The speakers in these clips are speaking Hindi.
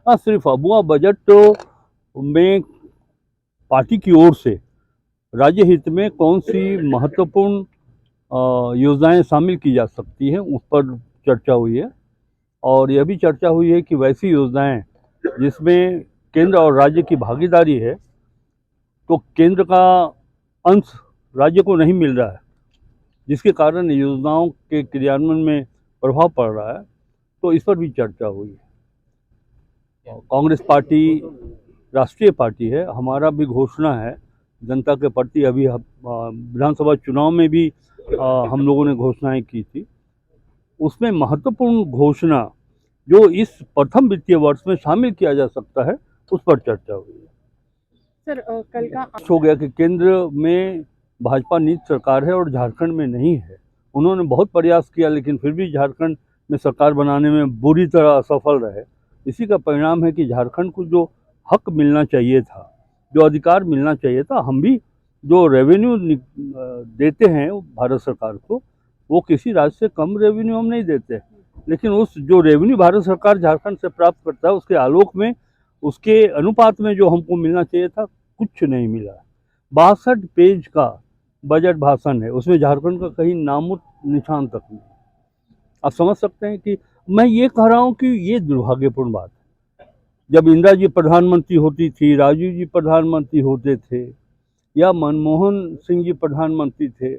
हाँ, सिर्फ अबुआ बजट तो में पार्टी की ओर से राज्य हित में कौन सी महत्वपूर्ण योजनाएं शामिल की जा सकती हैं उस पर चर्चा हुई है। और यह भी चर्चा हुई है कि वैसी योजनाएं जिसमें केंद्र और राज्य की भागीदारी है, तो केंद्र का अंश राज्य को नहीं मिल रहा है, जिसके कारण योजनाओं के क्रियान्वयन में प्रभाव पड़ रहा है, तो इस पर भी चर्चा हुई है। कांग्रेस पार्टी राष्ट्रीय पार्टी है, हमारा भी घोषणा है जनता के प्रति। अभी विधानसभा चुनाव में भी हम लोगों ने घोषणाएं की थी। उसमें महत्वपूर्ण घोषणा जो इस प्रथम वित्तीय वर्ष में शामिल किया जा सकता है, उस पर चर्चा हुई है। सर कल का हो गया कि केंद्र में भाजपा नीति सरकार है और झारखंड में नहीं है। उन्होंने बहुत प्रयास किया, लेकिन फिर भी झारखंड में सरकार बनाने में बुरी तरह असफल रहे। इसी का परिणाम है कि झारखंड को जो हक मिलना चाहिए था, जो अधिकार मिलना चाहिए था, हम भी जो रेवेन्यू देते हैं भारत सरकार को, वो किसी राज्य से कम रेवेन्यू हम नहीं देते। लेकिन उस जो रेवेन्यू भारत सरकार झारखंड से प्राप्त करता है, उसके आलोक में, उसके अनुपात में जो हमको मिलना चाहिए था, कुछ नहीं मिला। 62 पेज का बजट भाषण है, उसमें झारखंड का कहीं नामो निशान तक नहीं। आप समझ सकते हैं कि मैं ये कह रहा हूँ कि ये दुर्भाग्यपूर्ण बात है। जब इंदिरा जी प्रधानमंत्री होती थी, राजीव जी प्रधानमंत्री होते थे, या मनमोहन सिंह जी प्रधानमंत्री थे,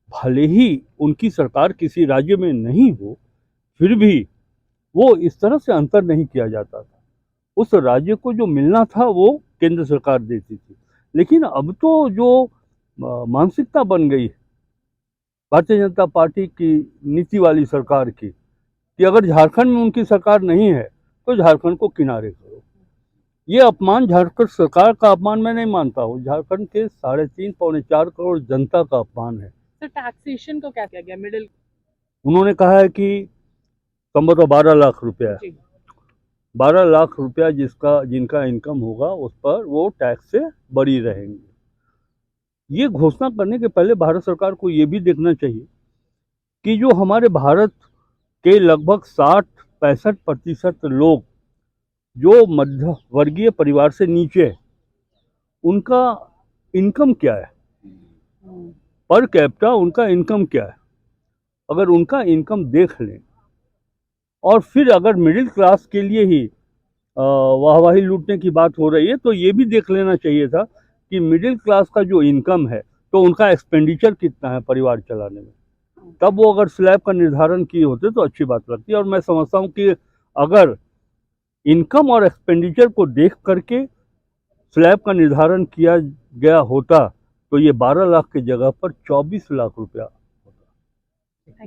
भले ही उनकी सरकार किसी राज्य में नहीं हो, फिर भी वो इस तरह से अंतर नहीं किया जाता था। उस राज्य को जो मिलना था वो केंद्र सरकार देती थी। लेकिन अब तो जो मानसिकता बन गई भारतीय जनता पार्टी की नीति वाली सरकार की, कि अगर झारखंड में उनकी सरकार नहीं है तो झारखंड को किनारे करो। ये अपमान झारखंड सरकार का अपमान मैं नहीं मानता हूँ, झारखंड के 3.5 पौने 4 करोड़ जनता का अपमान है। सर टैक्सेशन को क्या किया गया मिडिल? उन्होंने कहा है कि संभवतः 12 लाख रुपया है। 12 लाख रुपया जिनका इनकम होगा उस पर वो टैक्स से बरी रहेंगे। ये घोषणा करने के पहले भारत सरकार को ये भी देखना चाहिए कि जो हमारे भारत के लगभग 60-65% लोग जो मध्य वर्गीय परिवार से नीचे है, उनका इनकम क्या है, पर कैपिटा उनका इनकम क्या है। अगर उनका इनकम देख लें, और फिर अगर मिडिल क्लास के लिए ही वाहवाही लूटने की बात हो रही है, तो ये भी देख लेना चाहिए था कि मिडिल क्लास का जो इनकम है, तो उनका एक्सपेंडिचर कितना है परिवार चलाने में। तब वो अगर स्लैब का निर्धारण किए होते तो अच्छी बात लगती है। और मैं समझता हूँ कि अगर इनकम और एक्सपेंडिचर को देख करके स्लैब का निर्धारण किया गया होता, तो ये 12 लाख की जगह पर 24 लाख रुपया होता।